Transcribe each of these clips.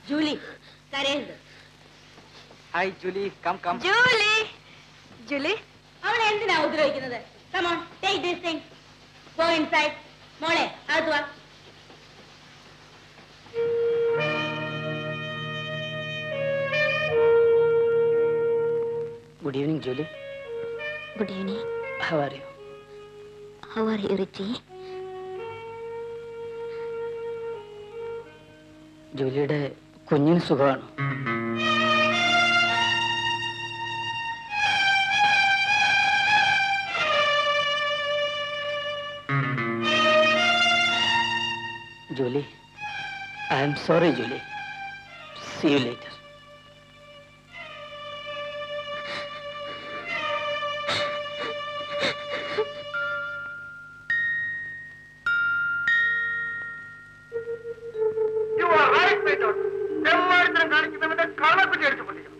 Julie കരയരുത്. Hi Julie, come come. Julie, Julie, അവളെ എന്തിനാ ഉപദ്രവിക്കുന്നത്? Come on, take this thing. Go inside. മോളെ അകത്ത് വാ. Good evening, Julie. Good evening. How are you? How are you, Richie? ജൂലിയുടെ കുഞ്ഞിന് സുഖമാണ്. Julie, I am sorry, Julie. See you later. You are right, my daughter. എല്ലായിടത്തും കാണിക്കുന്നവന്റെ കളപ്പിച്ച് അടിച്ചു പൊട്ടിക്കണം.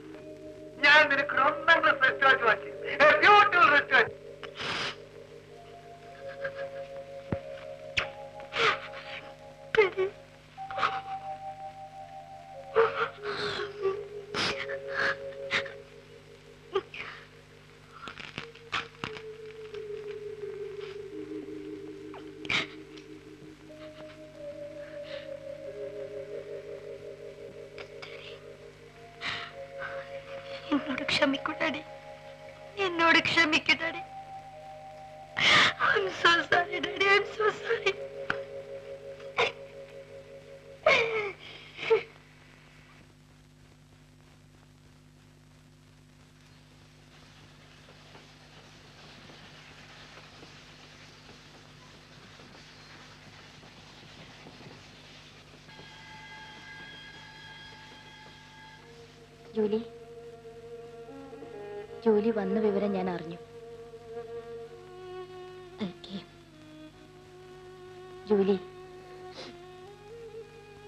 ഞാൻ നിനക്ക് ഒരു 1ാം ക്ലാസ് റെസ്റ്റോറന്റ് വാങ്ങി. A beautiful restaurant. എന്നോട് ക്ഷമിക്കൂ ഡാഡി, എന്നോട് ക്ഷമിക്കൂ daddy. I'm so sorry, Daddy. I'm so sorry. ജോലി വന്ന വിവരം ഞാൻ അറിഞ്ഞു. ജോലി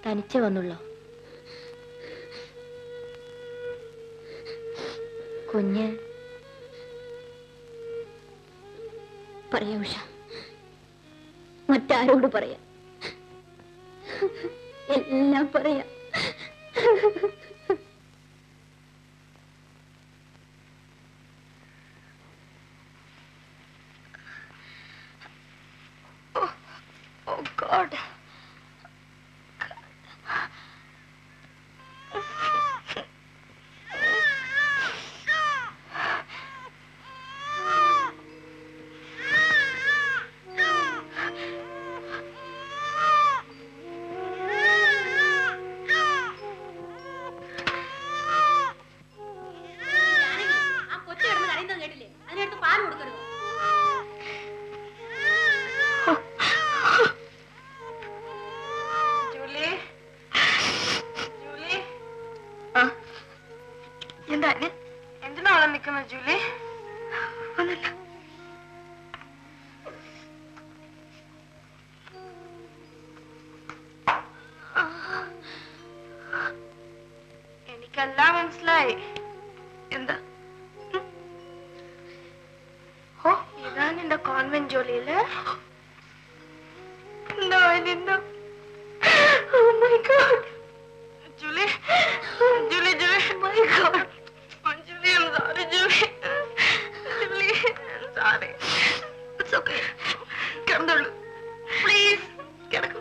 തനിച്ചേ വന്നുള്ളോ? കുഞ്ഞ് പറയാ ഉഷ, മറ്റാരോട് പറയാ? എല്ലാം പറയാ. God. എന്തിനാണ് നിൽക്കുന്നത് ജൂലി? ഒന്നുമില്ല. എനിക്കെല്ലാം മനസ്സിലായി. എന്താ? ഓ, ഇതാണ് എന്റെ കോൺവെന്റ് ജോലിയില്. No, I didn't know. Oh my God. Julie, Julie, Julie, oh my God. Oh, Julie, I'm sorry, Julie. Julie, I'm sorry. It's okay. Come, please. Get a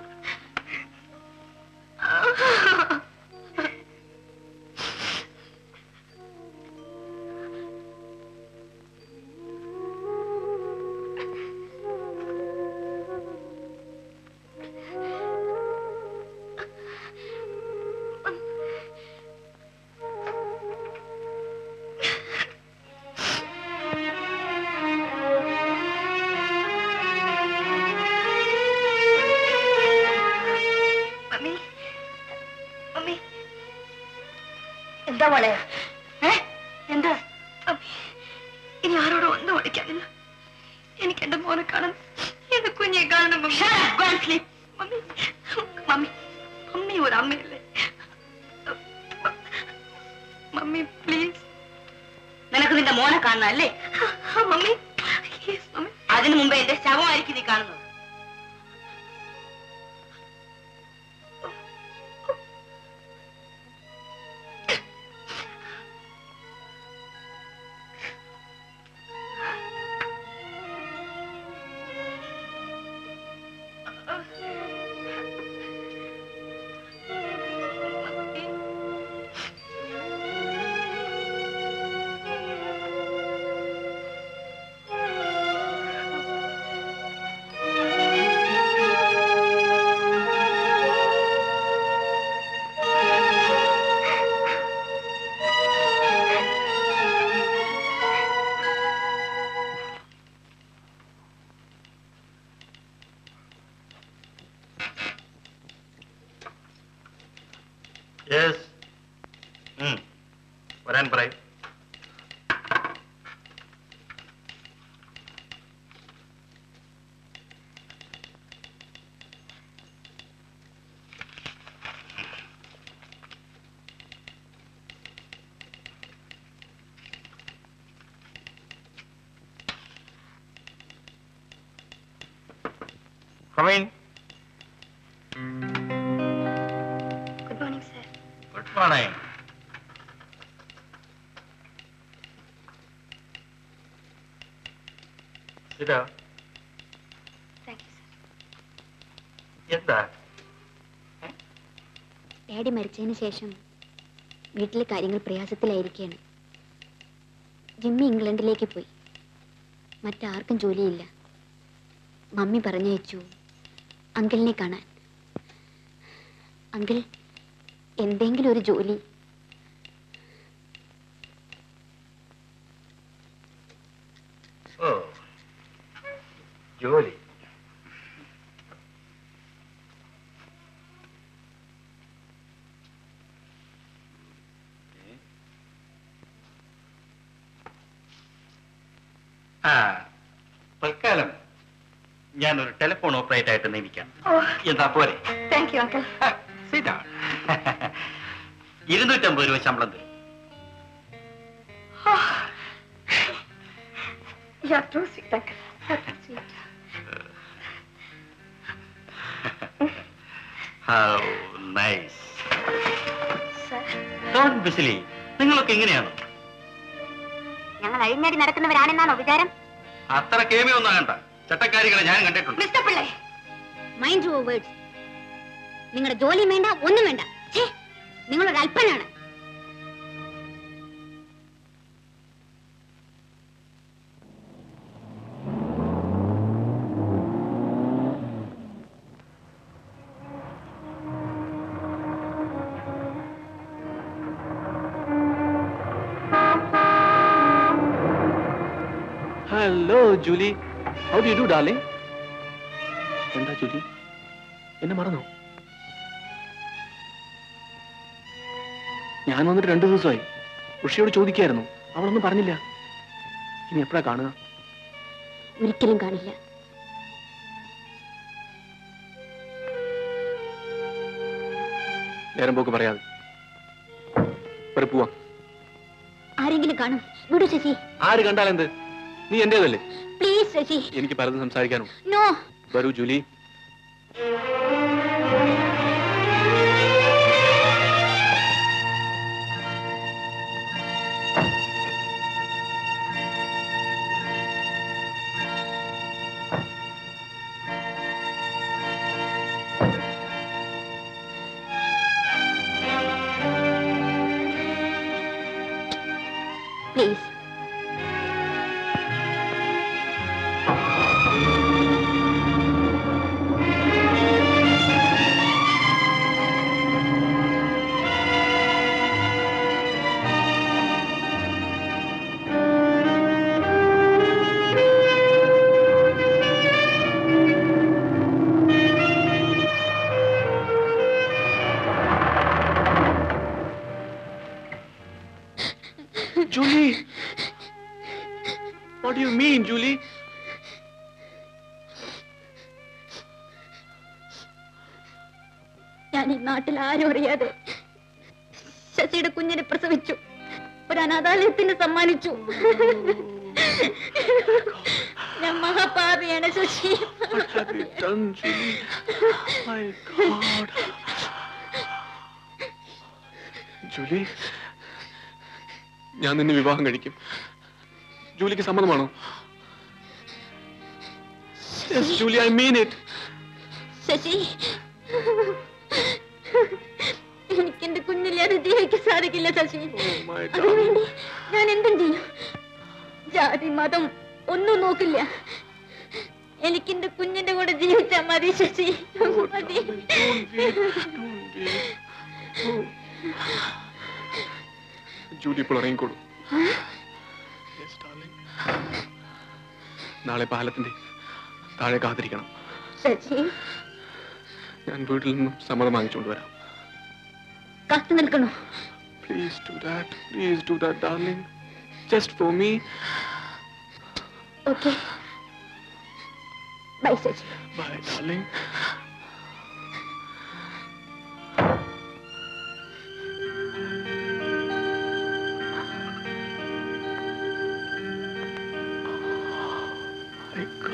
എന്താ മോളെ? എന്താ? ഇനി ആരോടും ഒന്നും ഓടിക്കാനില്ല. എനിക്ക് എന്റെ മോനെ കാണണം, എന്റെ കുഞ്ഞെ കാണണം. മമ്മി, മമ്മി, മമ്മി ഒരു അമ്മയല്ലേ? Mummy please. നിനക്ക് നിന്റെ മോനെ കാണണം അല്ലേ? മമ്മി, അതിനു മുമ്പേ എന്റെ ശവമായിരിക്കും നീ കാണുന്നത്. വരാൻ പറയും. Come in. Good morning, sir. Good morning. Sit down. Thank you, sir. എന്താ? ഡാഡി മരിച്ചതിന് ശേഷം വീട്ടിലെ കാര്യങ്ങൾ പ്രയാസത്തിലായിരിക്കുകയാണ്. ജിമ്മി ഇംഗ്ലണ്ടിലേക്ക് പോയി. മറ്റാർക്കും ജോലിയില്ല. മമ്മി പറഞ്ഞയച്ചു അങ്കിളിനെ കാണാൻ. അങ്കിൾ എന്തെങ്കിലും ഒരു ജോലി. ഓ, ജോലി. തൽക്കാലം ഞാനൊരു ടെലിഫോൺ ഓപ്പറേറ്റർ ആയിട്ട് നിയമിക്കാം. എന്താ പോരെ? Thank you uncle. 250 രൂപ ശമ്പളം തരും. You are too sweet, uncle. You are too sweet. How nice. Sir, Don't be silly. നിങ്ങളൊക്കെ എങ്ങനെയാണ്? ഞങ്ങൾ അഴിഞ്ഞാടി നടക്കുന്നവരാണെന്നാണോ വിചാരം? അത്ര കേമിയൊന്നും വേണ്ട. ചട്ടക്കാരികളെ ഞാൻ കണ്ടിട്ടുണ്ട്. Mister Pillai, mind your words. നിങ്ങളുടെ ജോലിയും വേണ്ട, ഒന്നും വേണ്ട. നിങ്ങളൊരു അല്പനാണ്. Hello Julie, how do you do darling? എന്താ ജൂലി, എന്നെ മറന്നോ? ഞാൻ വന്നിട്ട് 2 ദിവസമായി. ഉഷയോട് ചോദിക്കായിരുന്നു, അവളൊന്നും പറഞ്ഞില്ല. ഇനി എപ്പോഴാ കാണുക? ഒരിക്കലും കാണില്ല. നേരം പോക്ക് പറയാതെ പോവാം. ആരെങ്കിലും കാണും. വിടു ശശി. ആര് കണ്ടാലെന്ത്? നീ എന്റേതല്ലേ? പ്ലീസ് ശശി. എനിക്ക് പലതും സംസാരിക്കാനുണ്ട്. നോ. വരൂ Julie. Please. Julie, what do you mean, Julie? ഞാൻ ഈ നാട്ടിൽ ആരും അറിയാതെ ശശിയുടെ കുഞ്ഞിനെ പ്രസവിച്ചു. ഒരു അനാഥാലയത്തിന് സമ്മാനിച്ചു. ഞാൻ മഹാപാപിയാണ് Sasi. What have you done, Julie? My God. Julie, ഞാൻ നിന്നെ വിവാഹം കഴിക്കും. ജൂലിക്ക് സമ്മതമാണോ? Yes, Julie, I mean it. Sasi, എനിക്കെന്റെ കുഞ്ഞില്ലാതെ ജീവിക്കാൻ സാധിക്കില്ല ശശി. അതിനുവേണ്ടി ഞാൻ എന്തും ചെയ്യും. ജാതി മതം ഒന്നും നോക്കില്ല. എനിക്കെന്റെ കുഞ്ഞിന്റെ കൂടെ ജീവിച്ചാൽ മതി ശശി. മതി. ജൂലി ഇപ്പോൾ ഇറങ്ങിക്കോളൂ. നാളെ പാലത്തിന്റെ താഴെ കാത്തിരിക്കണം. ശശി, ഞാൻ വീട്ടിൽ നിന്നും സമ്മതം വാങ്ങിച്ചുകൊണ്ട് വരാം. കാത്തു നിൽക്കണോ? Please do that. Please do that, darling. Just for me. Okay. Bye, Sachi. Bye, darling. My God.